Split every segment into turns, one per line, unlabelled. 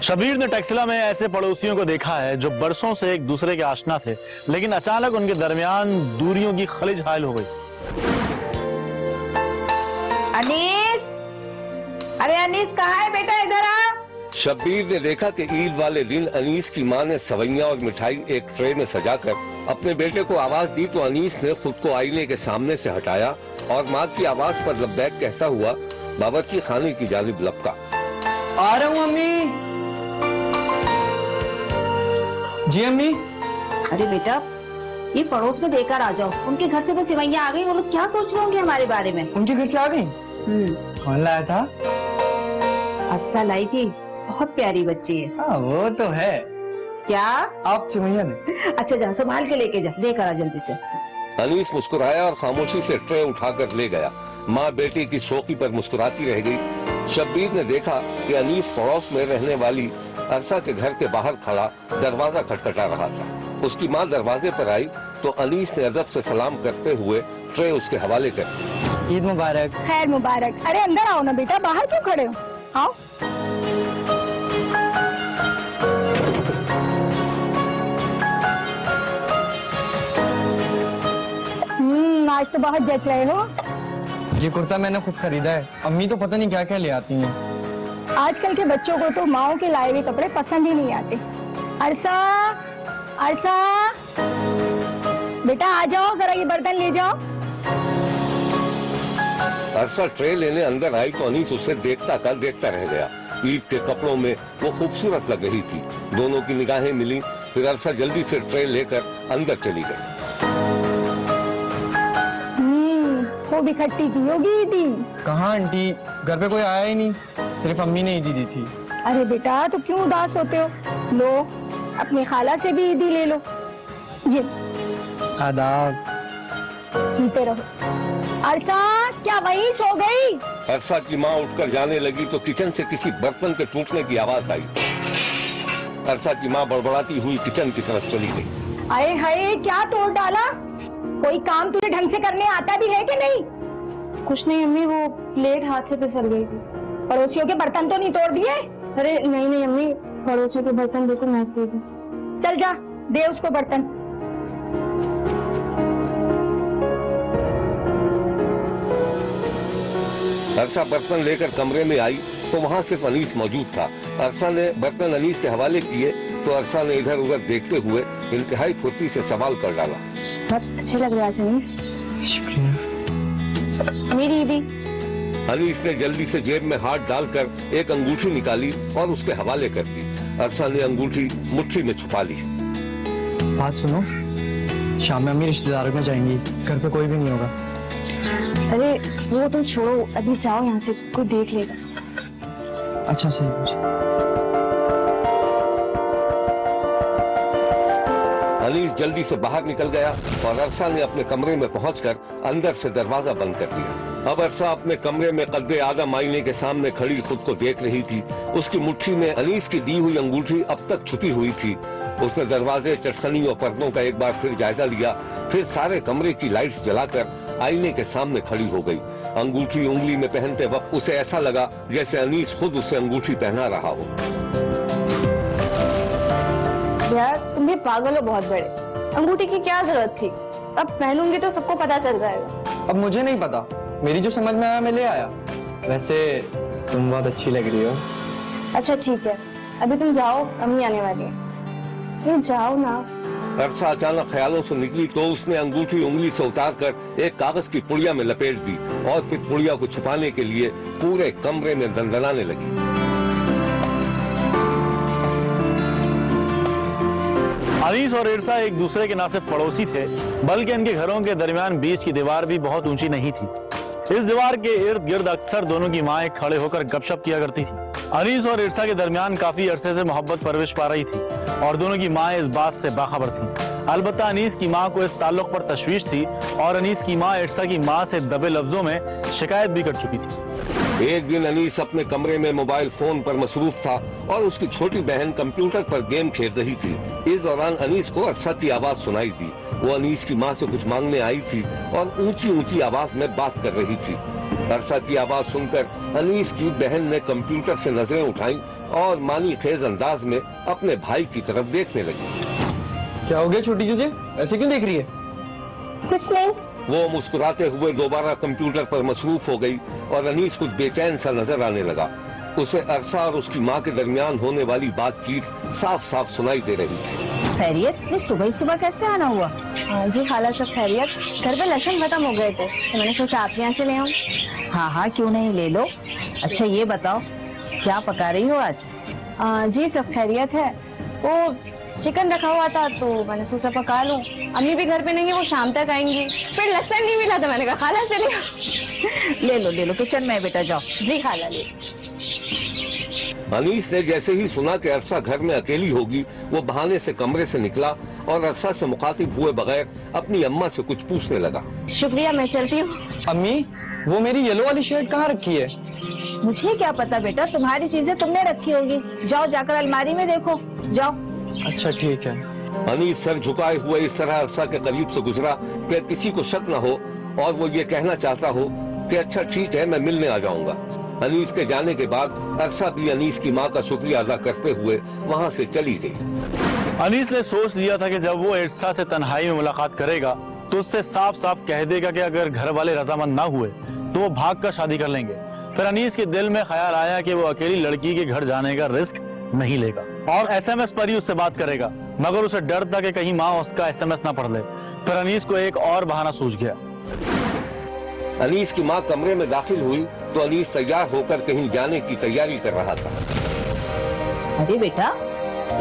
शबीर ने टैक्सिला में ऐसे पड़ोसियों को देखा है जो बरसों से एक दूसरे के आशना थे, लेकिन अचानक उनके दरमियान दूरियों की खलिज हायल हो गई।
अनीस, अरे अनीस कहाँ है बेटा, इधर आ।
शब्बीर ने देखा कि ईद वाले दिन अनीस की मां ने सवैयां और मिठाई एक ट्रे में सजाकर अपने बेटे को आवाज दी तो अनीस ने खुद को आईने के सामने से हटाया और मां की आवाज पर लब्बैक कहता हुआ बावर्ची खाने की जानिब लपका।
आ रहा हूँ अम्मी। जी अम्मी।
अरे बेटा, ये पड़ोस में देकर आ जाओ। उनके घर से तो सिवैयां आ गई, वो लोग क्या सोच रहे होंगे हमारे बारे में।
उनके घर से आ गई? कौन लाया था?
अरसा लाई थी, बहुत प्यारी बच्ची है।
हाँ वो तो है।
क्या
आप सिवैया ने?
अच्छा जा, संभाल के लेके जा, देकर आ जल्दी से।
अनीस मुस्कुराया और खामोशी से ट्रे उठाकर ले गया। माँ बेटी की शौकी पर मुस्कुराती रह गई। शब्बीर ने देखा कि अनीस पड़ोस में रहने वाली अरसा के घर के बाहर खड़ा दरवाजा खटखटा रहा था। उसकी माँ दरवाजे पर आई तो अनीस ने अदब से सलाम करते हुए ट्रे उसके हवाले कर दी।
ईद मुबारक।
खैर मुबारक। अरे अंदर आओ ना बेटा, बाहर क्यों खड़े हो? आओ। आज तो बहुत जच रहे हो।
ये कुर्ता मैंने खुद खरीदा है। अम्मी तो पता नहीं क्या क्या ले आती हैं।
आजकल के बच्चों को तो माओ के लाए हुए कपड़े पसंद ही नहीं आते। अरसा, अरसा बेटा आ जाओ, जरा ये बर्तन ले जाओ।
अरसा ट्रे लेने अंदर आई तो अनीस उसे देखता रह गया। ईद के कपड़ों में वो खूबसूरत लग रही थी। दोनों की निगाहें मिली, फिर अरसा जल्दी से ट्रे लेकर अंदर चली गई।
खूब इकट्ठी की होगी ईदी।
कहाँ आंटी, घर पे कोई आया ही नहीं, सिर्फ अम्मी ने ईदी दी थी।
अरे बेटा तो क्यों उदास होते हो? लो अपनी खाला से भी ईदी ले लो। ये
आदाब।
पीते रहो। अरसा क्या वहीं सो गई?
अरसा की माँ उठकर जाने लगी तो किचन से किसी बर्तन के टूटने की आवाज आई। अरसा की माँ बड़बड़ाती हुई किचन की तरफ चली गई।
आए हाय, क्या तोड़ डाला? कोई काम तुझे ढंग से करने आता भी है कि नहीं?
कुछ नहीं अम्मी, वो प्लेट हाथ से फिसल गई थी।
पड़ोसियों के बर्तन तो नहीं तोड़ दिए?
अरे नहीं नहीं अम्मी, पड़ोसियों के बर्तन बिल्कुल महफूज है।
चल जा, दे उसको बर्तन।
अरसा बर्तन लेकर कमरे में आई तो वहाँ सिर्फ अनीस मौजूद था। अरसा ने बर्तन अनीस के हवाले किए तो अरसा ने इधर उधर देखते हुए इंतहाई फुर्ती से सवाल कर डाला।
बहुत अच्छे लग रहा है अनीस। शुक्रिया। मेरी ईदी।
अनीस ने जल्दी से जेब में हाथ डालकर एक अंगूठी निकाली और उसके हवाले कर दी। अरसा ने अंगूठी मुट्ठी में छुपा ली।
बात सुनो, शाम में अम्मी रिश्तेदारों में जाएंगी, घर पे कोई भी नहीं होगा।
अरे वो तुम छोड़ो, अभी जाओ यहाँ से, कोई देख लेगा।
अच्छा सही।
अनीस जल्दी से बाहर निकल गया और अरसा ने अपने कमरे में पहुंचकर अंदर से दरवाजा बंद कर दिया। अब अरसा अपने कमरे में कद्दे आदम आईने के सामने खड़ी खुद को देख रही थी। उसकी मुट्ठी में अनीस की दी हुई अंगूठी अब तक छुपी हुई थी। उसने दरवाजे, चटखनी और पर्दों का एक बार फिर जायजा लिया, फिर सारे कमरे की लाइट्स जलाकर आईने के सामने खड़ी हो गई। अंगूठी उंगली में पहनते वक्त उसे ऐसा लगा जैसे अनीस खुद उसे अंगूठी पहना रहा हो।
यार तुम भी पागल हो बहुत बड़े। अंगूठी की क्या जरूरत थी? अब पहनूंगी तो सबको पता चल जाएगा।
अब मुझे नहीं पता, मेरी जो समझ में आया मैं ले आया। वैसे तुम बहुत अच्छी लग रही हो।
अच्छा ठीक है, अभी तुम जाओ, अम्मी आने वाली है। ये जाओ ना।
अरसा अचानक ख्यालों से निकली तो उसने अंगूठी उंगली से उतारकर एक कागज की पुड़िया में लपेट दी और फिर पुड़िया को छुपाने के लिए पूरे कमरे में दंदनाने लगी।
अनीस और इरसा एक दूसरे के न सिर्फ पड़ोसी थे, बल्कि इनके घरों के दरमियान बीच की दीवार भी बहुत ऊंची नहीं थी। इस दीवार के इर्द गिर्द अक्सर दोनों की माएं खड़े होकर गपशप किया करती थी। अनीस और इरसा के दरमियान काफी अरसे से मोहब्बत परवरिश पा रही थी और दोनों की माएं इस बात से बाखबर थीं। अलबत्ता अनीस की मां को इस ताल्लुक पर तशवीश थी और अनीस की मां इरसा की मां से दबे लफ्जों में शिकायत भी कर चुकी थी।
एक दिन अनीस अपने कमरे में मोबाइल फोन पर मसरूफ था और उसकी छोटी बहन कंप्यूटर पर गेम खेल रही थी। इस दौरान अनीस को अरसा की आवाज सुनाई दी। वो अनीस की माँ से कुछ मांगने आई थी और ऊंची ऊंची आवाज में बात कर रही थी। अरसा की आवाज सुनकर अनीस की बहन ने कंप्यूटर से नजरें उठाई और मानी खेज अंदाज में अपने भाई की तरफ देखने लगी।
क्या हो गया छोटी तुझे, ऐसे क्यों देख रही है?
कुछ नहीं।
वो मुस्कुराते हुए दोबारा कंप्यूटर पर मसरूफ हो गई और अनीस कुछ बेचैन सा नजर आने लगा। उसे अरसा और उसकी माँ के दरमियान होने वाली बातचीत साफ साफ सुनाई दे रही थी।
खैरियत, ये सुबह सुबह कैसे आना हुआ?
हाँ जी खाला, सब खैरियत। घर पे लहसुन खत्म हो गए थे तो मैंने सोचा आप यहाँ से ले आऊँ।
हाँ हाँ, क्यों नहीं, ले लो। अच्छा ये बताओ, क्या पका रही हो आज?
जी सब खैरियत है। वो चिकन रखा हुआ था तो मैंने सोचा पका लूं। अम्मी भी घर पे नहीं है, वो शाम तक आएंगी। फिर लहसुन नहीं मिला तो मैंने कहा खाला चलिए।
ले लो किचन में बेटा, जाओ।
जी खाला ले।
अनीस ने जैसे ही सुना कि अरसा घर में अकेली होगी, वो बहाने से कमरे से निकला और अरसा से मुखातिब हुए बगैर अपनी अम्मा से कुछ पूछने लगा।
शुक्रिया, मैं चलती हूँ।
अम्मी, वो मेरी येलो वाली शर्ट कहाँ रखी है?
मुझे क्या पता बेटा, तुम्हारी चीजें तुमने रखी होगी। जाओ जाकर अलमारी में देखो, जाओ।
अच्छा ठीक है।
अनीस सर झुकाए हुए इस तरह अरसा के करीब से गुजरा कि किसी को शक न हो और वो ये कहना चाहता हो कि अच्छा ठीक है, मैं मिलने आ जाऊंगा। अनीस के जाने के बाद अरसा भी अनीस की माँ का शुक्रिया अदा करते हुए वहाँ से चली गई।
अनीस ने सोच लिया था कि जब वो इरसा से तन्हाई में मुलाकात करेगा तो उससे साफ साफ कह देगा कि अगर घर वाले रजामंद ना हुए तो वो भाग कर शादी कर लेंगे। फिर अनीस के दिल में ख्याल आया कि वो अकेली लड़की के घर जाने का रिस्क नहीं लेगा और एसएमएस पर ही उससे बात करेगा, मगर उसे डर था कि कहीं माँ उसका एसएमएस ना पढ़ ले। फिर अनीस को एक और बहाना सूझ गया।
अनीस की माँ कमरे में दाखिल हुई तो अनीस तैयार होकर कहीं जाने की तैयारी कर रहा था।
अरे बेटा,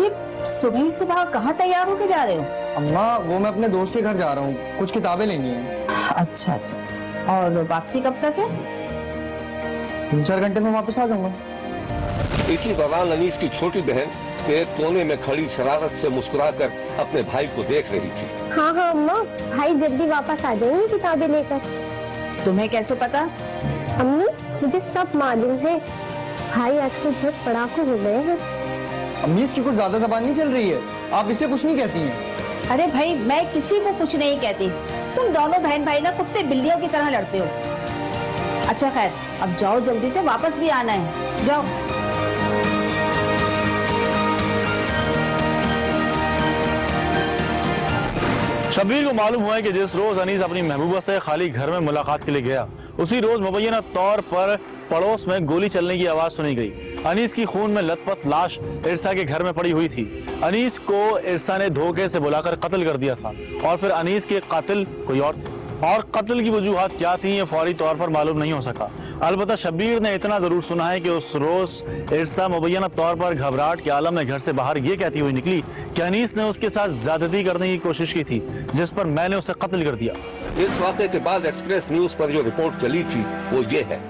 ये सुबह सुबह कहाँ तैयार होके जा रहे हो?
अम्मा, वो मैं अपने दोस्त के घर जा रहा हूँ, कुछ किताबें लेनी है।
अच्छा अच्छा, और वापसी कब तक है?
3-4 घंटे में वापस आ जाऊंगा।
इसी दौरान अनीस की छोटी बहन एक कोने में खड़ी शरारत से मुस्कुराकर अपने भाई को देख रही थी।
हाँ हाँ अम्मा, भाई जल्दी वापस आ जाएंगे किताबें लेकर।
तुम्हें कैसे पता?
अम्मी, मुझे सब मालूम है। भाई आजकल बहुत पढ़ाकू हो गए हैं।
अम्मी, इसकी कुछ ज्यादा जबान नहीं चल रही है, आप इसे कुछ नहीं कहती हैं।
अरे भाई, मैं किसी को कुछ नहीं कहती। तुम दोनों बहन भाई ना कुत्ते बिल्लियों की तरह लड़ते हो। अच्छा खैर, अब जाओ, जल्दी से वापस भी आना है, जाओ।
शब्बीर को मालूम हुआ है कि जिस रोज अनीस अपनी महबूबा से खाली घर में मुलाकात के लिए गया, उसी रोज मुबैना तौर पर पड़ोस में गोली चलने की आवाज सुनी गई। अनीस की खून में लथपथ लाश इरसा के घर में पड़ी हुई थी। अनीस को इरसा ने धोखे से बुलाकर कत्ल कर दिया था और फिर अनीस के कातिल कोई और थे और कत्ल की वजूहात क्या थी ये फौरी तौर पर मालूम नहीं हो सका। अलबत्ता शब्बीर ने इतना जरूर सुना है कि उस रोज इरसा मुबैना तौर पर घबराहट के आलम में घर से बाहर ये कहती हुई निकली कि अनीस ने उसके साथ ज्यादती करने की कोशिश की थी, जिस पर मैंने उसे कत्ल कर दिया।
इस वाक़े के बाद एक्सप्रेस न्यूज पर जो रिपोर्ट चली थी वो ये है।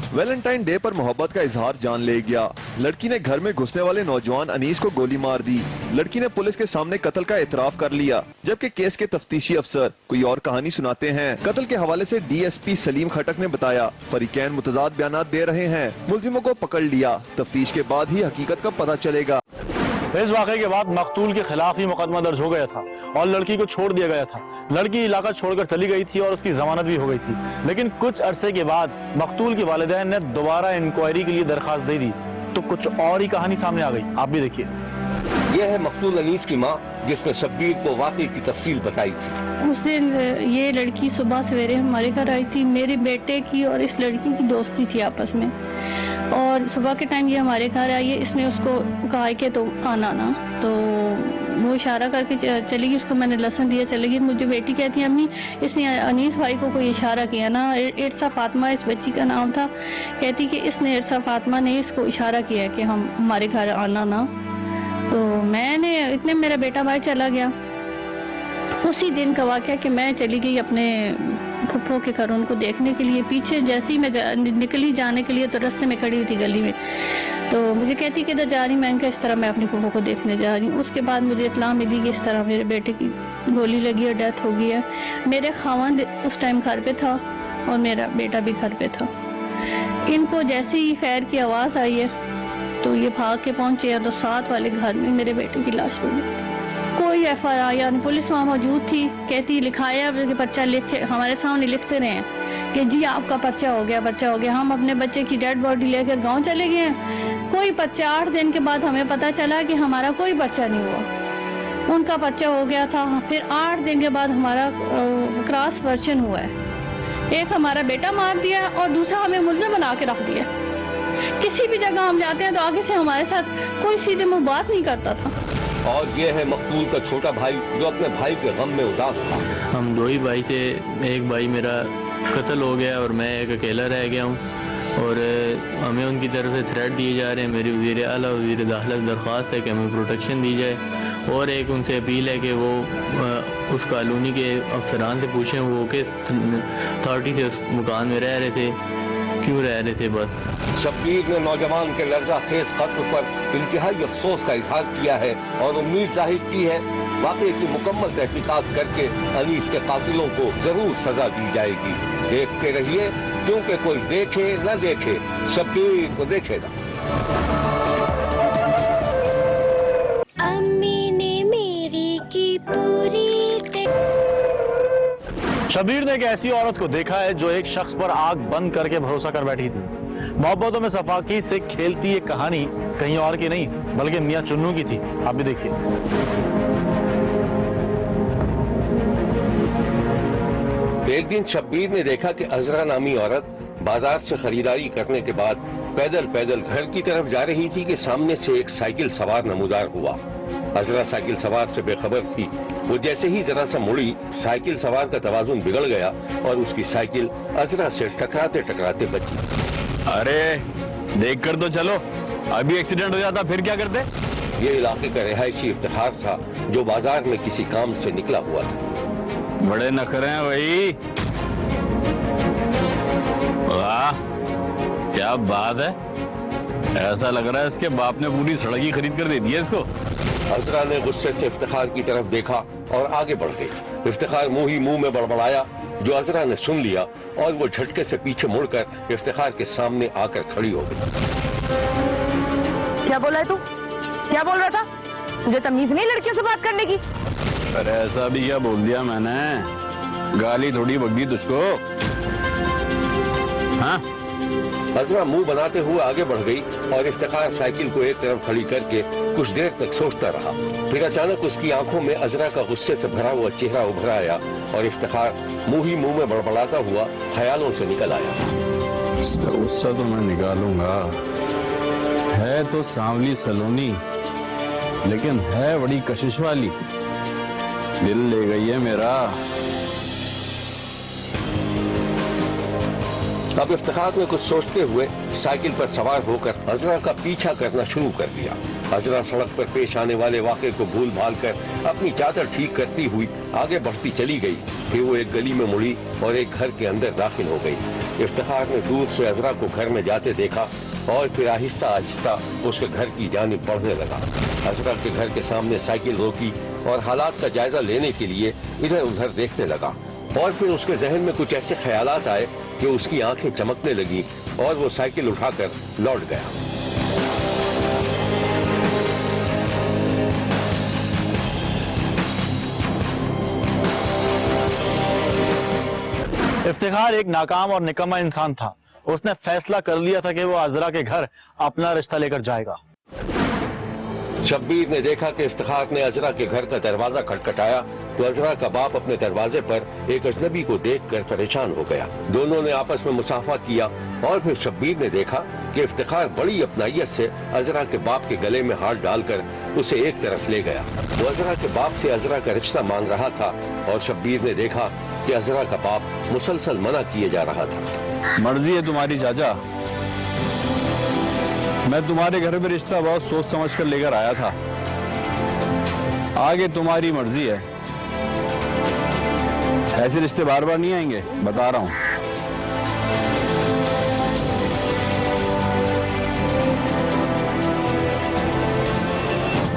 वैलेंटाइन डे पर मोहब्बत का इजहार जान ले गया। लड़की ने घर में घुसने वाले नौजवान अनीस को गोली मार दी। लड़की ने पुलिस के सामने कत्ल का इतराफ कर लिया, जबकि केस के तफ्तीशी अफसर कोई और कहानी सुनाते हैं। कत्ल के हवाले से डीएसपी सलीम खटक ने बताया, फरीकैन मुतजाद बयानात दे रहे हैं, मुलजिमों को पकड़ लिया, तफ्तीश के बाद ही हकीकत का पता चलेगा।
इस वाक़े के बाद मकतूल के खिलाफ ही मुकदमा दर्ज हो गया था और लड़की को छोड़ दिया गया था। लड़की इलाका छोड़कर चली गई थी और उसकी जमानत भी हो गई थी, लेकिन कुछ अरसे के बाद मकतूल के वालिदैन ने दोबारा इंक्वायरी के लिए दरखास्त दे दी तो कुछ और ही कहानी सामने आ गई। आप भी देखिए।
यह है मकतूल अनीस की माँ, जिसने शब्बीर को वाक़े की तफसील बताई थी।
उस दिन ये लड़की सुबह सवेरे हमारे घर आई थी। मेरे बेटे की और इस लड़की की दोस्ती थी आपस में, और सुबह के टाइम ये हमारे घर आई है। इसने उसको कहा कि तो आना ना, तो वो इशारा करके चली गई। उसको मैंने लहसुन दिया, चली गई। मुझे बेटी कहती है, अम्मी इसने अनीस भाई को कोई इशारा किया ना। इरसा फातिमा इस बच्ची का नाम था। कहती कि इसने इरसा फातिमा ने इसको इशारा किया कि हम हमारे घर आना ना। तो मैंने इतने मेरा बेटा बाहर चला गया। उसी दिन का वाक़या कि मैं चली गई अपने फुफ्फो के घर उनको देखने के लिए। पीछे जैसे ही मैं निकली जाने के लिए तो रास्ते में खड़ी हुई थी गली में, तो मुझे कहती किधर जा रही। मैंने कहा इस तरह मैं अपनी फुफ्फो को देखने जा रही हूँ। उसके बाद मुझे इत्तला मिली कि इस तरह मेरे बेटे की गोली लगी और डेथ हो गई है। मेरे खावंद उस टाइम घर पे था और मेरा बेटा भी घर पे था। इनको जैसे ही खैर की आवाज़ आई है तो ये भाग के पहुंचे तो साथ वाले घर में मेरे बेटे की लाश पड़ी थी। कोई FIR, पुलिस वहाँ मौजूद थी। कहती लिखाया कि पर्चा लिखे, हमारे सामने लिखते रहे कि जी आपका पर्चा हो गया। हम अपने बच्चे की डेड बॉडी लेकर गांव चले गए, कोई पर्चा 8 दिन के बाद हमें पता चला कि हमारा कोई पर्चा नहीं हुआ, उनका पर्चा हो गया था। फिर 8 दिन के बाद हमारा क्रॉस वर्जन हुआ है, एक हमारा बेटा मार दिया और दूसरा हमें मुल्ज़िम बना के रख दिया। किसी भी जगह हम जाते हैं तो आगे से हमारे साथ कोई सीधे मुंह बात नहीं करता था।
और ये है मकतूल का छोटा भाई जो अपने भाई के गम में उदास था।
हम 2 ही भाई थे, एक भाई मेरा कत्ल हो गया और मैं एक अकेला रह गया हूँ और हमें उनकी तरफ से थ्रेट दिए जा रहे हैं। मेरी वज़ीर आला वज़ीर दाखिला से दरख्वास्त है कि हमें प्रोटेक्शन दी जाए और एक उनसे अपील है कि वो उस कॉलोनी के अफसरान से पूछें वो किस अथॉरिटी से उस मकान में रह रहे थे, क्यों रह रहे थे। बस
शब्बीर ने नौजवान के लर्जा खेज कत्ल पर इंतहाई अफसोस का इजहार किया है और उम्मीद जाहिर की है वाक़े की मुकम्मल तहकीकात करके अनीस के कातिलों को जरूर सजा दी जाएगी। देखते रहिए, क्योंकि कोई देखे न देखे शब्बीर को देखेगा।
अम्मी ने मेरी की पूरी
शबीर ने एक ऐसी औरत को देखा है जो एक शख्स पर आग बंद करके भरोसा कर बैठी थी। मोहब्बतों में सफाकी से खेलती ये कहानी कहीं और की नहीं बल्कि मियां चुन्नू की थी। आप भी देखिए।
एक दिन शब्बीर ने देखा कि अजरा नामी औरत बाजार से खरीदारी करने के बाद पैदल पैदल घर की तरफ जा रही थी कि सामने से एक साइकिल सवार नमूदार हुआ। अजरा साइकिल सवार से बेखबर थी। वो जैसे ही जरा सा मुड़ी, साइकिल सवार का तवाजुन बिगड़ गया और उसकी साइकिल अजरा से टकराते टकराते बची।
अरे देख कर तो चलो, अभी एक्सीडेंट हो जाता फिर क्या करते।
ये इलाके का रिहायशी इफ्तिखार था जो बाजार में किसी काम से निकला हुआ था।
बड़े नखरे हैं भाई, वाह क्या बात है। ऐसा लग रहा है इसके बाप ने पूरी सड़क ही खरीद कर दे दी है इसको।
अजरा ने गुस्से से इफ्तिखार की तरफ देखा और आगे बढ़ गई। इफ्तिखार मुंह ही मुंह में बड़बड़ाया जो अजरा ने सुन लिया और वो झटके से पीछे मुड़कर इफ्तिखार के सामने आकर खड़ी हो गई।
क्या बोल रहा है तू? क्या बोल रहा था? तुझे तमीज नहीं लड़कियों से बात करने की?
अरे ऐसा भी क्या बोल दिया मैंने, गाली थोड़ी बग्गी तुझको। हाँ
अजरा मुंह बनाते हुए आगे बढ़ गई और इफ्तिखार साइकिल को एक तरफ खड़ी करके कुछ देर तक सोचता रहा। फिर अचानक उसकी आंखों में अजरा का गुस्से से भरा हुआ चेहरा उभर आया और इफ्तिखार मुंह ही मुंह में बड़बड़ाता हुआ ख्यालों से निकल आया।
इसका गुस्सा तो मैं निकालूंगा, है तो सांवली सलोनी लेकिन है बड़ी कशिश वाली, दिल ले गई है मेरा।
अब इफ्तिखार ने कुछ सोचते हुए साइकिल पर सवार होकर अजरा का पीछा करना शुरू कर दिया। अजरा सड़क पर पेश आने वाले वाक़े को भूल भाल कर अपनी चादर ठीक करती हुई आगे बढ़ती चली गई। फिर वो एक गली में मुड़ी और एक घर के अंदर दाखिल हो गई। इफ्तिखार ने दूर से अजरा को घर में जाते देखा और फिर आहिस्ता आहिस्ता उसके घर की जानिब बढ़ने लगा। अजरा के घर के सामने साइकिल रोकी और हालात का जायजा लेने के लिए इधर उधर देखने लगा और फिर उसके जहन में कुछ ऐसे ख्यालात आए कि उसकी आंखें चमकने लगी और वो साइकिल उठाकर लौट गया।
इफ्तिखार एक नाकाम और निकम्मा इंसान था। उसने फैसला कर लिया था कि वो अजरा के घर अपना रिश्ता लेकर जाएगा।
शब्बीर ने देखा कि इफ्तिखार ने अजरा के घर का दरवाजा खटखटाया तो अजरा का बाप अपने दरवाजे पर एक अजनबी को देखकर परेशान हो गया। दोनों ने आपस में मुसाफा किया और फिर शब्बीर ने देखा कि इफ्तिखार बड़ी अपनाइयत से अजरा के बाप के गले में हाथ डालकर उसे एक तरफ ले गया। वो अजरा के बाप से अजरा का रिश्ता मांग रहा था और शब्बीर ने देखा कि अजरा का बाप मुसलसल मना किए जा रहा था।
मर्जी है तुम्हारी चाचा, मैं तुम्हारे घर में रिश्ता बहुत सोच समझ कर लेकर आया था, आगे तुम्हारी मर्जी है। ऐसे रिश्ते बार बार नहीं आएंगे, बता रहा हूं।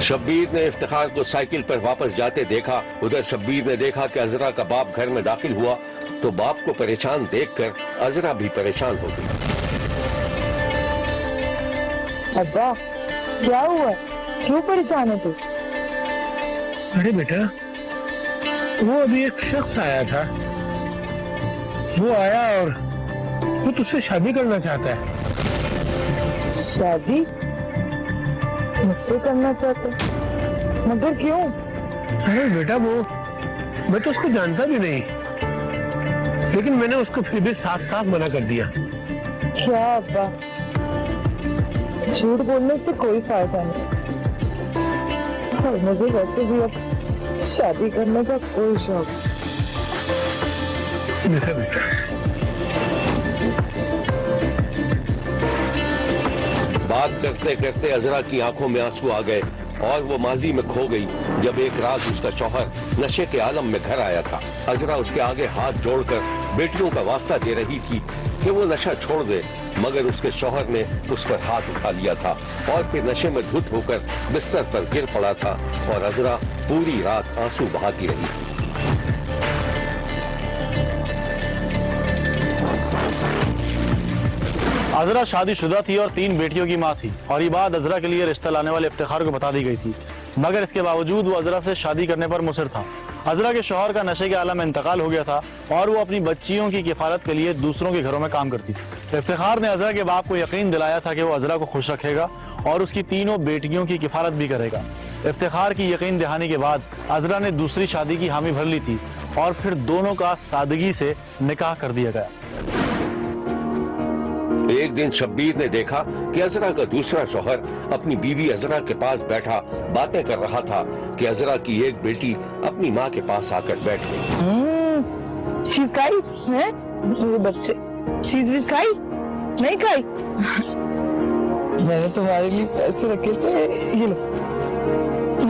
शब्बीर ने इफ्तिखार को साइकिल पर वापस जाते देखा। उधर शब्बीर ने देखा कि अजरा का बाप घर में दाखिल हुआ तो बाप को परेशान देखकर अजरा भी परेशान हो गई।
अब्बा क्या हुआ? क्यों परेशान है तू?
अरे बेटा, वो अभी एक शख्स आया था वो आया और वो तुझसे शादी करना चाहता है।
शादी मुझसे करना चाहते, मगर क्यों?
अरे बेटा, वो मैं तो उसको जानता भी नहीं, लेकिन मैंने उसको फिर भी साफ साफ मना कर दिया।
क्या अब्बा, झूठ बोलने से कोई फायदा नहीं, और मुझे वैसे भी अब शादी करने का कोई शौक।
मेरा बेटा,
बात करते करते अजरा की आंखों में आंसू आ गए और वो माजी में खो गई जब एक रात उसका शौहर नशे के आलम में घर आया था। अजरा उसके आगे हाथ जोड़कर बेटियों का वास्ता दे रही थी कि वो नशा छोड़ दे, मगर उसके शौहर ने उस पर हाथ उठा लिया था और फिर नशे में धुत होकर बिस्तर पर गिर पड़ा था और अजरा पूरी रात आंसू बहाती रही थी।
अजरा शादीशुदा थी और 3 बेटियों की मां थी और ये बात अजरा के लिए रिश्ता लाने वाले इफ्तिखार को बता दी गई थी, मगर इसके बावजूद वो अजरा से शादी करने पर मुसर था। अजरा के शौहर का नशे के आलम में इंतकाल हो गया था और वो अपनी बच्चियों की किफालत के लिए दूसरों के घरों में काम करती थी। इफ्तिखार ने अजरा के बाप को यकीन दिलाया था कि वो अजरा को खुश रखेगा और उसकी 3 बेटियों की किफालत भी करेगा। इफ्तिखार की यकीन दहानी के बाद अजरा ने दूसरी शादी की हामी भर ली थी और फिर दोनों का सादगी से निकाह कर दिया गया।
एक दिन शब्बीर ने देखा कि अजरा का दूसरा शौहर अपनी बीवी अजरा के पास बैठा बातें कर रहा था कि अजरा की एक बेटी अपनी माँ के पास आकर बैठ गई।
चीज खाई है मेरे बच्चे? चीज बीज खाई? नहीं खाई? मैंने तुम्हारे लिए पैसे रखे थे, ये लो,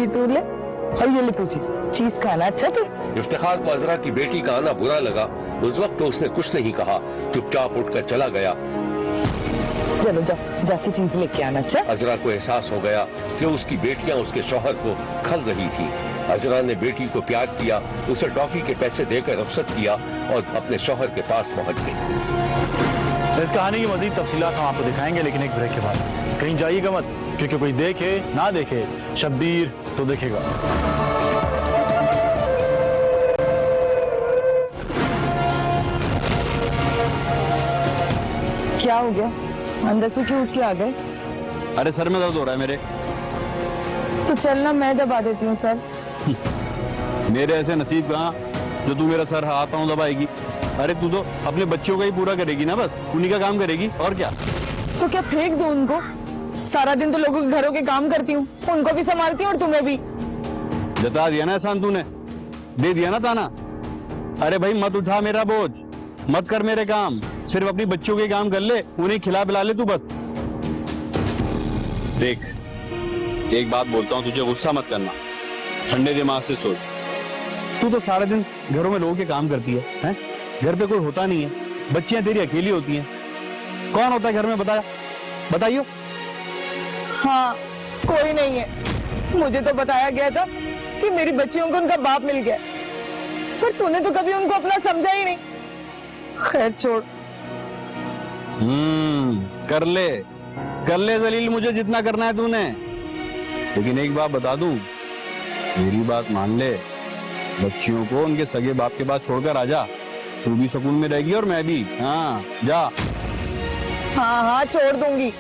ये तू ले और ये ले तू चीज खाना। अच्छा तू।
इफ्तिखार को अजरा की बेटी का आना बुरा लगा। उस वक्त तो उसने कुछ नहीं कहा, चुपचाप उठकर चला गया।
चलो जाओ, जाके चीज लेके आना। अच्छा।
अजरा को एहसास हो गया कि उसकी बेटियां उसके शौहर को खल रही थी। अजरा ने बेटी को प्यार किया, उसे टॉफी के पैसे देकर रुखसत किया और अपने शौहर के पास पहुंच गई।
इस कहानी की मजीद तफसीलात हम आपको दिखाएंगे, लेकिन एक ब्रेक के बाद। कहीं जाइएगा मत, क्योंकि कोई देखे ना देखे, शब्बीर तो देखेगा।
क्या हो गया? अंदर से क्यों उठ के आ गए?
अरे सर में दर्द हो रहा है मेरे।
तो चलना, मैं दबा देती हूँ सर।
मेरे ऐसे नसीब कहाँ जो तू मेरा सर हाथ पांव दबाएगी। अरे तू तो अपने बच्चों का ही पूरा करेगी ना, बस उन्हीं का काम करेगी और क्या।
तो क्या फेंक दूं उनको? सारा दिन तो लोगों के घरों के काम करती हूँ, उनको भी संभालती हूँ और तुम्हें भी।
जता दिया ना एहसान तूने, दे दिया ना ताना। अरे भाई मत उठा मेरा बोझ, मत कर मेरे काम, सिर्फ अपनी बच्चों के काम कर ले, उन्हें खिला पिला ले तू बस। देख, एक बात बोलता हूँ तुझे, गुस्सा मत करना, ठंडे दिमाग से सोच। तू तो सारा दिन घरों में लोगों के काम करती है, हैं? घर पे कोई होता नहीं है, बच्चियां तेरी अकेली होती हैं। कौन होता है घर में, बताइयो।
हाँ, कोई नहीं है। मुझे तो बताया गया था कि मेरी बच्चियों को उनका बाप मिल गया, पर तूने तो कभी उनको अपना समझा ही नहीं। खैर छोड़।
कर ले जलील, मुझे जितना करना है तूने, लेकिन एक बात बता दूं, मेरी बात मान ले, बच्चियों को उनके सगे बाप के पास छोड़कर आजा, तू भी सुकून में रहेगी और मैं भी। हाँ जा।
हाँ, छोड़ दूंगी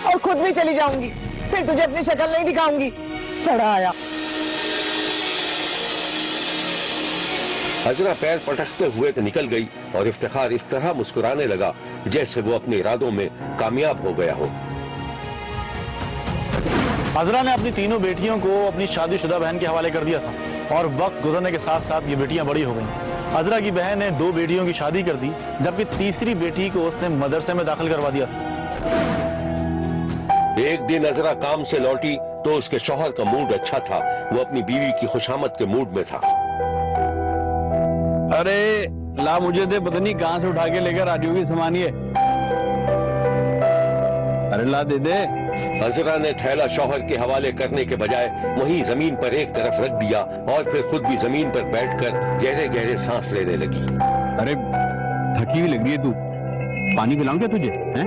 और खुद भी चली जाऊंगी, फिर तुझे अपनी शक्ल नहीं दिखाऊंगी। बड़ा आया।
अजरा पैर पटकते हुए निकल गई और इफ्तिखार इस तरह मुस्कुराने लगा जैसे वो अपने इरादों में कामयाब हो गया हो।
अजरा ने अपनी 3 बेटियों को अपनी शादीशुदा बहन के हवाले कर दिया था और वक्त गुजरने के साथ साथ ये बेटियां बड़ी हो गईं। अजरा की बहन ने 2 बेटियों की शादी कर दी, जबकि तीसरी बेटी को उसने मदरसे में दाखिल करवा दिया था।
एक दिन अजरा काम से लौटी तो उसके शौहर का मूड अच्छा था, वो अपनी बीवी की खुशामद के मूड में था।
अरे ला मुझे दे, पता नहीं कहां से उठा के लेकर आ रही होगी सामान ये। अरे ला दे दे।
अजरा ने थैला शौहर के हवाले करने के बजाय वहीं जमीन पर एक तरफ रख दिया और फिर खुद भी जमीन पर बैठकर गहरे गहरे सांस लेने लगी।
अरे थकी हुई लग रही है तू, पानी पिलाऊं क्या तुझे, हैं?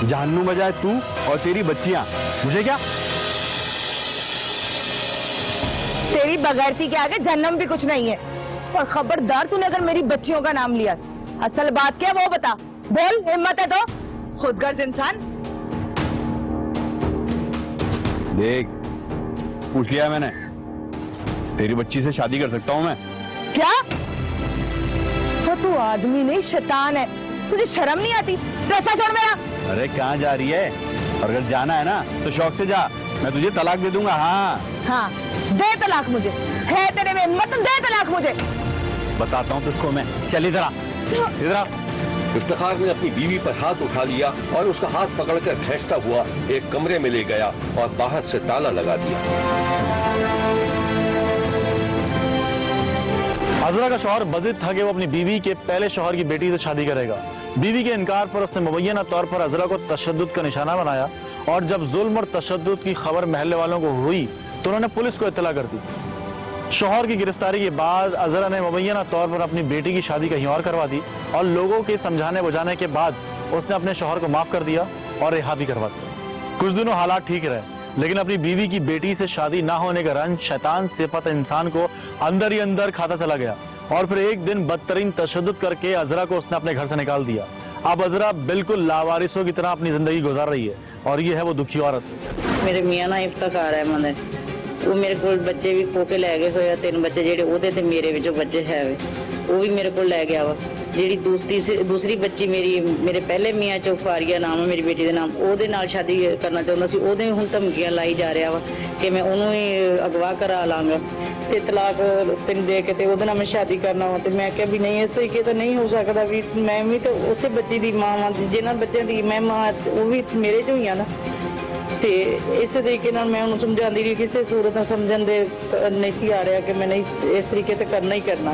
जहन्नुम में जाए तू और तेरी बच्चियां, मुझे क्या?
तेरी बगैरती के आगे जन्म भी कुछ नहीं है। और खबरदार तूने अगर मेरी बच्चियों का नाम लिया, असल बात क्या वो बता, बोल, हिम्मत है तो। खुदगर्ज इंसान।
देख, पूछ लिया मैंने, तेरी बच्ची से शादी कर सकता हूं मैं।
क्या? वो तू आदमी नहीं शैतान है, तुझे शर्म नहीं आती? पैसा छोड़ मेरा।
अरे कहाँ जा रही है? और अगर जाना है ना तो शौक से जा, मैं तुझे तलाक दे दूंगा। हाँ
दे तलाक मुझे, है तेरे में हिम्मत तो दे तलाक मुझे।
बताता हूँ तुझको मैं, चल इधर आ, इधर आ।
इफ्तिखार ने अपनी बीवी पर हाथ उठा लिया और उसका हाथ पकड़कर खींचता हुआ एक कमरे में ले गया और बाहर से ताला लगा दिया।
अजरा का शौहर बजिद था कि वो अपनी बीवी के पहले शौहर की बेटी से शादी करेगा। बीवी के इनकार पर उसने मुबैना तौर पर अजरा को तशद्दुद का निशाना बनाया और जब जुल्म और तशद्दुद की खबर महल्ले वालों को हुई तो उन्होंने पुलिस को इत्तला कर दी। शौहर की गिरफ्तारी के बाद अजरा ने मुबैना तौर पर अपनी बेटी की शादी कहीं और करवा दी और लोगों के समझाने बुझाने के बाद उसने अपने शौहर को माफ कर दिया और रिहा भी करवा दिया। कुछ दिनों हालात ठीक रहे, लेकिन अपनी बीवी की बेटी से शादी ना होने का रंज शैतान सिफत इंसान को अंदर ही अंदर खाता चला गया और फिर एक दिन बदतरीन तशद्दुद करके अजरा को उसने अपने घर से निकाल दिया। अब अजरा बिल्कुल लावारिसों की तरह अपनी जिंदगी गुजार रही है और ये है वो दुखी औरत।
मेरे मियाँ ना इफ्तिखार है मने वो मेरे को बच्चे भी खो के लै गए होए 3 बच्चे जेडे ओदे ते मेरे विचों बच्चे है वे वो भी मेरे को लै गया वा। जेडी दूसरी बच्ची मेरे पहले मियाँ चो फारिया नाम है मेरी बेटी दे नाम, ओदे नाल शादी करना चाहुंदा सी, ओदे हुण धमकियां लाई जा रहा वा कि मैं ओनू ही अगवा करा लांगा ते तलाक तेन दे के ते ओदे नाल मैं शादी करना वा। ते मैं क्या भी नहीं, इस तरीके तो नहीं हो सकता भी, मैं भी तो उसे बच्ची दी मां वा, जिन्हां बच्चों दी मैं मां वो भी मेरे चो ही आ ना। ते इस तरीके नाल मैं उन्हें समझाती रही, किसी सूरत समझन दे नहीं सी आ रहा कि मैं नहीं इस तरीके से करना ही करना,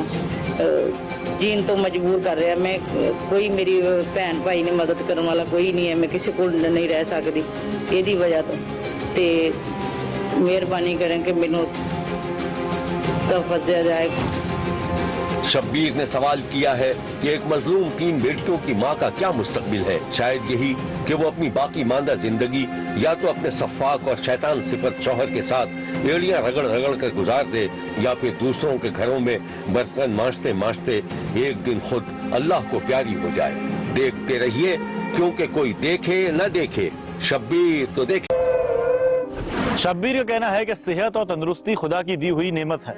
जीन तो मजबूर कर रहा। मैं कोई मेरी भैन भाई ने मदद करने वाला कोई नहीं है, मैं किसी को नहीं रह सकती यही वजह तो। ते मेहरबानी करें कि मैनू तोहफा दिया जाए।
शब्बीर ने सवाल किया है कि एक मजलूम 3 बेटियों की मां का क्या मुस्तकबिल है। शायद यही कि वो अपनी बाकी मांदा जिंदगी या तो अपने सफ़ाक और शैतान सिफत शौहर के साथ एड़ियां रगड़ रगड़ कर गुजार दे या फिर दूसरों के घरों में बर्तन मांजते मांजते एक दिन खुद अल्लाह को प्यारी हो जाए। देखते रहिए, क्योंकि कोई देखे न देखे, शब्बीर तो देखे।
शब्बीर का कहना है कि सेहत और तंदुरुस्ती खुदा की दी हुई नेमत है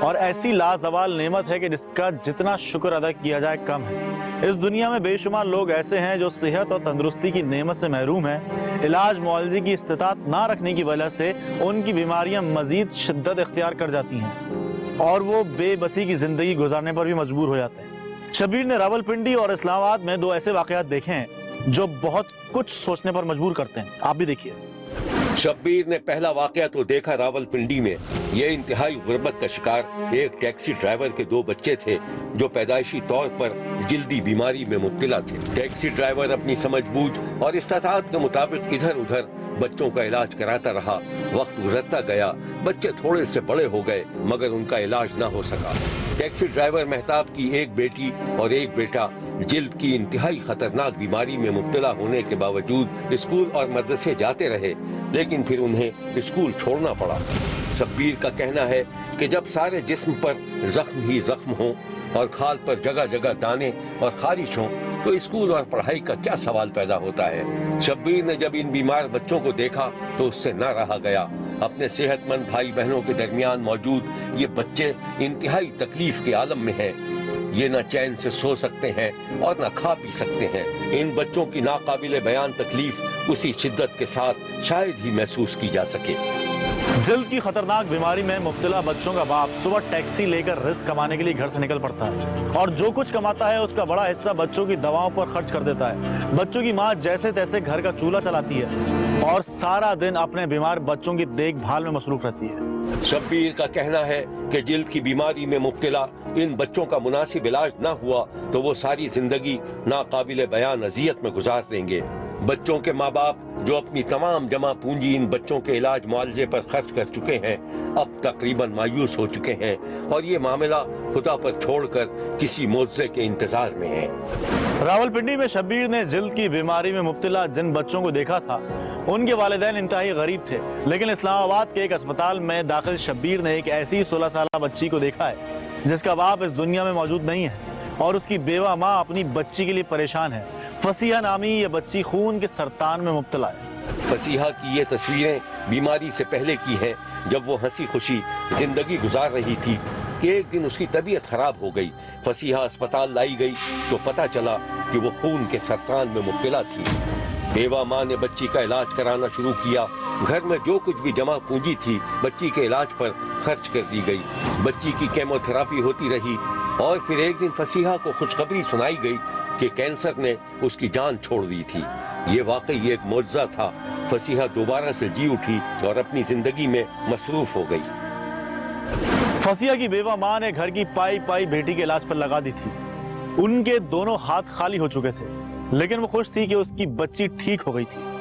और ऐसी लाजवाल नेमत है कि जिसका जितना शुक्र अदा किया जाए कम है। इस दुनिया में बेशुमार लोग ऐसे हैं जो सेहत और तंदुरुस्ती की नेमत से महरूम हैं। इलाज मुआवजे की इस्तिताअत ना रखने की वजह से उनकी बीमारियां मजीद शिद्दत इख्तियार कर जाती हैं और वो बेबसी की जिंदगी गुजारने पर भी मजबूर हो जाते हैं। शब्बीर ने रावलपिंडी और इस्लामाबाद में 2 ऐसे वाकयात देखे हैं जो बहुत कुछ सोचने पर मजबूर करते हैं। आप भी देखिए।
शब्बीर ने पहला वाकया तो देखा रावलपिंडी में। ये इंतहाई गुर्बत का शिकार एक टैक्सी ड्राइवर के 2 बच्चे थे जो पैदाइशी तौर पर जिल्दी बीमारी में मुब्तला थे। टैक्सी ड्राइवर अपनी समझबूझ और इस्ताताअत के मुताबिक इधर उधर बच्चों का इलाज कराता रहा। वक्त गुजरता गया, बच्चे थोड़े से बड़े हो गए मगर उनका इलाज ना हो सका। टैक्सी ड्राइवर मेहताब की एक बेटी और एक बेटा जिल्द की इंतहाई खतरनाक बीमारी में मुब्तला होने के बावजूद स्कूल और मदरसे जाते रहे, लेकिन फिर उन्हें स्कूल छोड़ना पड़ा। शब्बीर का कहना है कि जब सारे जिस्म पर जख्म ही जख्म हो और खाल पर जगह जगह दाने और खारिश हो तो स्कूल और पढ़ाई का क्या सवाल पैदा होता है। शब्बीर ने जब इन बीमार बच्चों को देखा तो उससे न रहा गया। अपने सेहतमंद भाई बहनों के दरमियान मौजूद ये बच्चे इंतहाई तकलीफ के आलम में हैं। ये न चैन से सो सकते हैं और न खा पी सकते हैं। इन बच्चों की नाकाबिले बयान तकलीफ उसी शिद्दत के साथ शायद ही महसूस की जा सके।
जिल्द की खतरनाक बीमारी में मुब्तला बच्चों का बाप सुबह टैक्सी लेकर रिस्क कमाने के लिए घर से निकल पड़ता है और जो कुछ कमाता है उसका बड़ा हिस्सा बच्चों की दवाओं पर खर्च कर देता है। बच्चों की माँ जैसे तैसे घर का चूल्हा चलाती है और सारा दिन अपने बीमार बच्चों की देखभाल में मसरूफ रहती है।
शब्बीर का कहना है कि जिल्द की बीमारी में मुब्तला इन बच्चों का मुनासिब इलाज न हुआ तो वो सारी जिंदगी नाकाबिले बयान अजियत में गुजार देंगे। बच्चों के माँ बाप जो अपनी तमाम जमा पूंजी इन बच्चों के इलाज मुआवजे पर खर्च कर चुके हैं, अब तकरीबन मायूस हो चुके हैं और ये मामला खुदा पर छोड़कर किसी मुआवजे के इंतजार में है।
रावलपिंडी में शब्बीर ने जिल्द की बीमारी में मुब्तला जिन बच्चों को देखा था, उनके वालिदैन इंतहाई गरीब थे, लेकिन इस्लामाबाद के एक अस्पताल में दाखिल शब्बीर ने एक ऐसी 16 साल बच्ची को देखा है जिसका बाप इस दुनिया में मौजूद नहीं है और उसकी बेवा माँ अपनी बच्ची के लिए परेशान है। फसीहा नामी ये बच्ची खून के सरतान में मुब्तला है।
फसीहा की ये तस्वीरें बीमारी से पहले की हैं, जब वो हंसी खुशी जिंदगी गुजार रही थी कि एक दिन उसकी तबीयत खराब हो गई। फसीहा अस्पताल लाई गई तो पता चला कि वो खून के सरतान में मुब्तला थी। बेवा माँ ने बच्ची का इलाज कराना शुरू किया। घर में जो कुछ भी जमा पूंजी थी बच्ची के इलाज पर खर्च कर दी गई। बच्ची की केमोथेरापी होती रही और फिर एक दिन फसीहा को खुशखबरी सुनाई गई कि कैंसर ने उसकी जान छोड़ दी थी। ये वाकई एक मौजज़ा था। फसीहा दोबारा से जी उठी और अपनी जिंदगी में मसरूफ हो गई।
फसीहा की बेवा माँ ने घर की पाई पाई बेटी के इलाज पर लगा दी थी। उनके दोनों हाथ खाली हो चुके थे, लेकिन वो खुश थी कि उसकी बच्ची ठीक हो गई थी।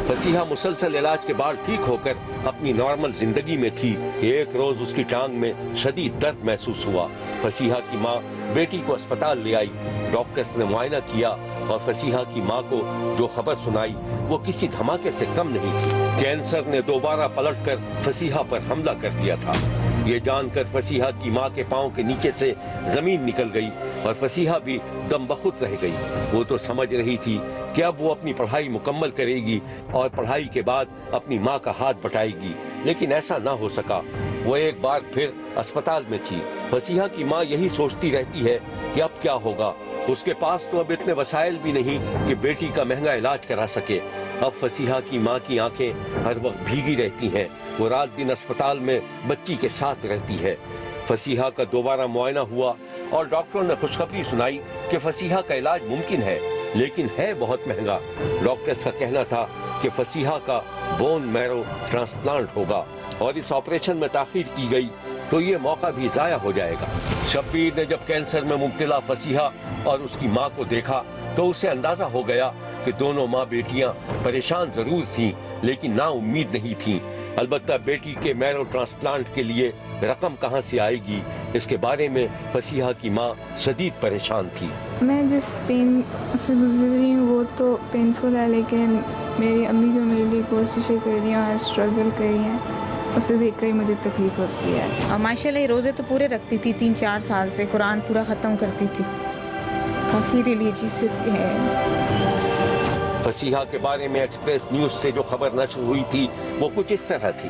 फसीहा मुसलसल इलाज के बाद ठीक होकर अपनी नॉर्मल जिंदगी में थी कि एक रोज उसकी टांग में शदीद दर्द महसूस हुआ। फसीहा की माँ बेटी को अस्पताल ले आई। डॉक्टर्स ने मुआयना किया और फसीहा की माँ को जो खबर सुनाई वो किसी धमाके से कम नहीं थी। कैंसर ने दोबारा पलटकर फसीहा पर हमला कर दिया था। ये जानकर फसीहा की माँ के पांव के नीचे से जमीन निकल गई और फसीहा भी दम बखुद रह गई। वो तो समझ रही थी कि अब वो अपनी पढ़ाई मुकम्मल करेगी और पढ़ाई के बाद अपनी माँ का हाथ बटाएगी, लेकिन ऐसा ना हो सका। वो एक बार फिर अस्पताल में थी। फसीहा की माँ यही सोचती रहती है कि अब क्या होगा। उसके पास तो अब इतने वसाइल भी नहीं कि बेटी का महंगा इलाज करा सके। अब फसीहा की माँ की आंखें हर वक्त भीगी रहती हैं। वो रात दिन अस्पताल में बच्ची के साथ रहती है। फसीहा का दोबारा मुआयना हुआ और डॉक्टर ने खुशखबरी सुनाई कि फसीहा का इलाज मुमकिन है, लेकिन है बहुत महंगा। डॉक्टर्स का कहना था कि फसीहा का बोन मैरो ट्रांसप्लांट होगा और इस ऑपरेशन में ताखीर की गई तो ये मौका भी जाया हो जाएगा। शब्बीर ने जब कैंसर में मुब्तला फसीहा और उसकी माँ को देखा तो उसे अंदाजा हो गया कि दोनों माँ बेटियां परेशान जरूर थीं, लेकिन ना उम्मीद नहीं थीं। अलबत्ता बेटी के मैरो ट्रांसप्लांट के लिए रकम कहां से आएगी, इसके बारे में फसीहा की मां शदीद परेशान थी।
मैं जिस पेन से गुजर रही हूँ वो तो पेनफुल है, लेकिन मेरी अम्मी जो मेरे लिए कोशिशें कर रही हैं और स्ट्रगल कर रही हैं, उसे देखकर ही मुझे तकलीफ होती है।
और माशाल्लाह रोज़े तो पूरे रखती थी, 3-4 साल से कुरान पूरा ख़त्म करती थी। काफ़ी रिलीजियस है।
फसीहा के बारे में एक्सप्रेस न्यूज से जो खबर नशर हुई थी वो कुछ इस तरह थी।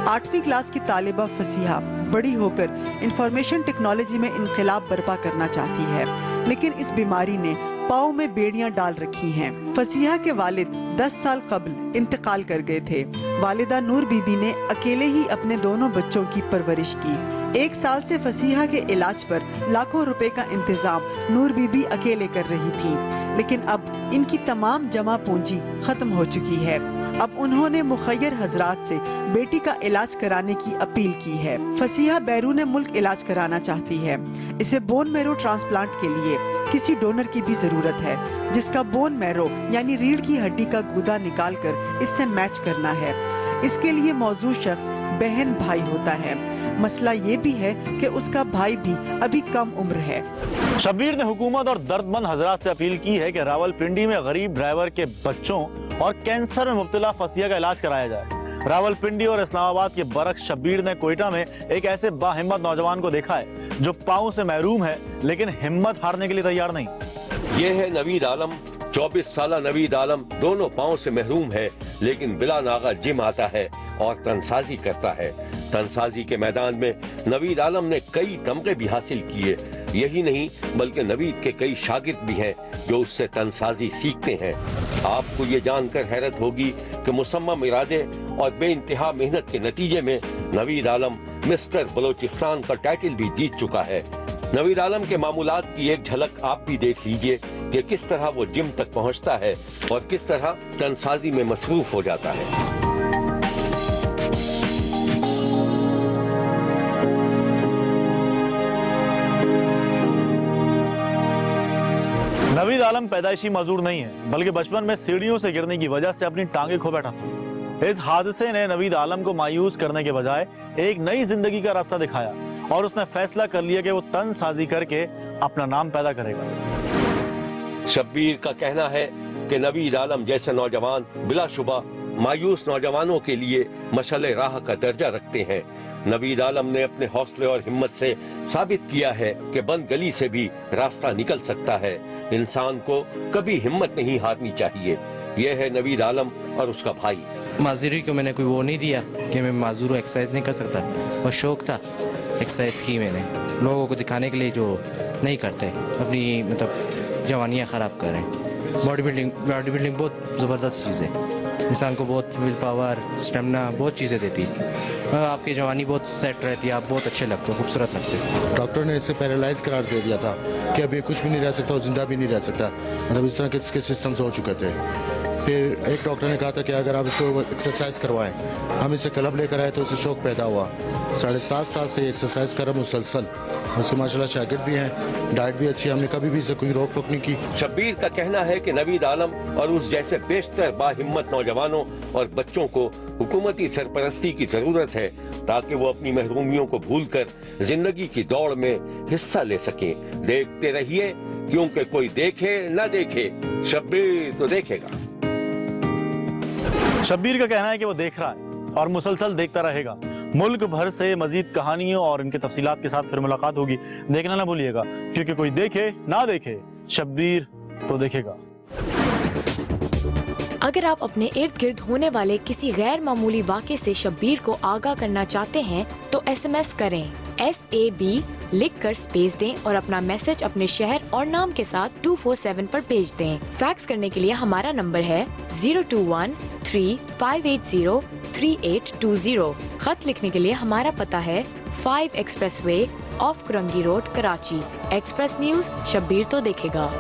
8वीं क्लास की तालिबा फसीहा बड़ी होकर इंफॉर्मेशन टेक्नोलॉजी में इनकलाब बर्पा करना चाहती है, लेकिन इस बीमारी ने पाँव में बेड़ियां डाल रखी हैं। फसीहा के वालिद 10 साल कबल इंतकाल कर गए थे। वालिदा नूर बीबी ने अकेले ही अपने दोनों बच्चों की परवरिश की। 1 साल से फसीहा के इलाज पर लाखों रुपए का इंतजाम नूर बीबी अकेले कर रही थी, लेकिन अब इनकी तमाम जमा पूंजी खत्म हो चुकी है। अब उन्होंने मुखय्यर हजरात से बेटी का इलाज कराने की अपील की है। फसीहा बैरून मुल्क इलाज कराना चाहती है। इसे बोन मैरो ट्रांसप्लांट के लिए किसी डोनर की भी जरूरत है, जिसका बोन मैरो यानी रीढ़ की हड्डी का गूदा निकालकर इससे मैच करना है। इसके लिए मौजूद शख्स बहन भाई होता है। मसला ये भी है कि उसका भाई भी अभी कम उम्र है।
शब्बीर ने हुकूमत और दर्दमंद हजरात से अपील की है कि रावलपिंडी में गरीब ड्राइवर के बच्चों और कैंसर में मुब्तला फसीहा का इलाज कराया जाए। रावलपिंडी और इस्लामाबाद के बरक्स शब्बीर ने कोयटा में एक ऐसे बाहिम्मत नौजवान को देखा है जो पाँव से महरूम है, लेकिन हिम्मत हारने के लिए तैयार नहीं।
ये है नवीद आलम। 24 साल नवीद आलम दोनों पाँव से महरूम है, लेकिन बिला नागा जिम आता है और तनसाजी करता है। तनसाजी के मैदान में नवीद आलम ने कई तमगे भी हासिल किए। यही नहीं बल्कि नवीद के कई शागिर्द भी हैं जो उससे तनसाजी सीखते हैं। आपको ये जानकर हैरत होगी कि मुसम्मम इरादे और बेइंतहा मेहनत के नतीजे में नवीद आलम मिस्टर बलोचिस्तान का टाइटल भी जीत चुका है। नवीद आलम के मामूलात की एक झलक आप भी देख लीजिए कि किस तरह वो जिम तक पहुंचता है और किस तरह तनसाजी में मसरूफ हो जाता है।
नवीद आलम पैदाइशी मजदूर नहीं है, बल्कि बचपन में सीढ़ियों से गिरने की वजह से अपनी टांगे खो बैठा था। इस हादसे ने नवीद आलम को मायूस करने के बजाय एक नई जिंदगी का रास्ता दिखाया और उसने फैसला कर लिया कि वो तनसाजी करके अपना नाम पैदा करेगा।
शब्बीर का कहना है कि नवीद आलम जैसे नौजवान बिलाशुबा मायूस नौजवानों के लिए मशाले राह का दर्जा रखते हैं। नवीद आलम ने अपने हौसले और हिम्मत से साबित किया है कि बंद गली से भी रास्ता निकल सकता है। इंसान को कभी हिम्मत नहीं हारनी चाहिए। यह है नवीद आलम और उसका भाई।
माजूरी को मैंने कोई वो नहीं दिया कि मैं माजूर एक्सरसाइज नहीं कर सकता, और शौक था एक्सरसाइज की मैंने, लोगों को दिखाने के लिए जो नहीं करते, अपनी मतलब जवानियाँ ख़राब कर रहे हैं। बॉडी बिल्डिंग बहुत ज़बरदस्त चीज़ है, इंसान को बहुत विल पावर, स्टेमिना, बहुत चीज़ें देती है। आपकी जवानी बहुत सेट रहती है, आप बहुत अच्छे लगते हो, खूबसूरत लगते हो।
डॉक्टर ने इसे पैरालाइज करार दे दिया था कि अब ये कुछ भी नहीं रह सकता और जिंदा भी नहीं रह सकता, मतलब इस तरह के इसके सिस्टम्स हो चुके थे। फिर एक डॉक्टर ने कहा था कि अगर आप इसको एक्सरसाइज करवाएं, हम इसे क्लब लेकर आए तो इसे शौक पैदा हुआ। 7.5 साल से एक्सरसाइज कर रहा मुसलसल, उसके माशाल्लाह शागिर्द भी हैं, डाइट भी अच्छी है, हमने कभी भी इसे कोई रोक टोक नहीं की।
शब्बीर का कहना है कि नवीद आलम और उस जैसे बेशतर बाहिम्मत नौजवानों और बच्चों को हुकूमती सरपरस्ती की जरूरत है ताकि वो अपनी महरूमियों को भूलकर जिंदगी की दौड़ में हिस्सा ले सकें। देखते रहिए, क्योंकि कोई देखे न देखे, शब्बीर तो देखेगा।
शब्बीर का कहना है कि वो देख रहा है और मुसलसल देखता रहेगा। मुल्क भर से मजीद कहानियों और इनके तफसीलात के साथ फिर मुलाकात होगी। देखना ना भूलिएगा, क्योंकि कोई देखे ना देखे, शब्बीर तो देखेगा।
अगर आप अपने इर्द गिर्द होने वाले किसी गैर मामूली वाक़े से शब्बीर को आगाह करना चाहते हैं तो SMS करें SAB लिखकर स्पेस दें और अपना मैसेज अपने शहर और नाम के साथ 247 पर भेज दें। फैक्स करने के लिए हमारा नंबर है 021-3580-3820। खत लिखने के लिए हमारा पता है 5 express way of Korangi road, Karachi. Express news, Shabbir तो देखेगा।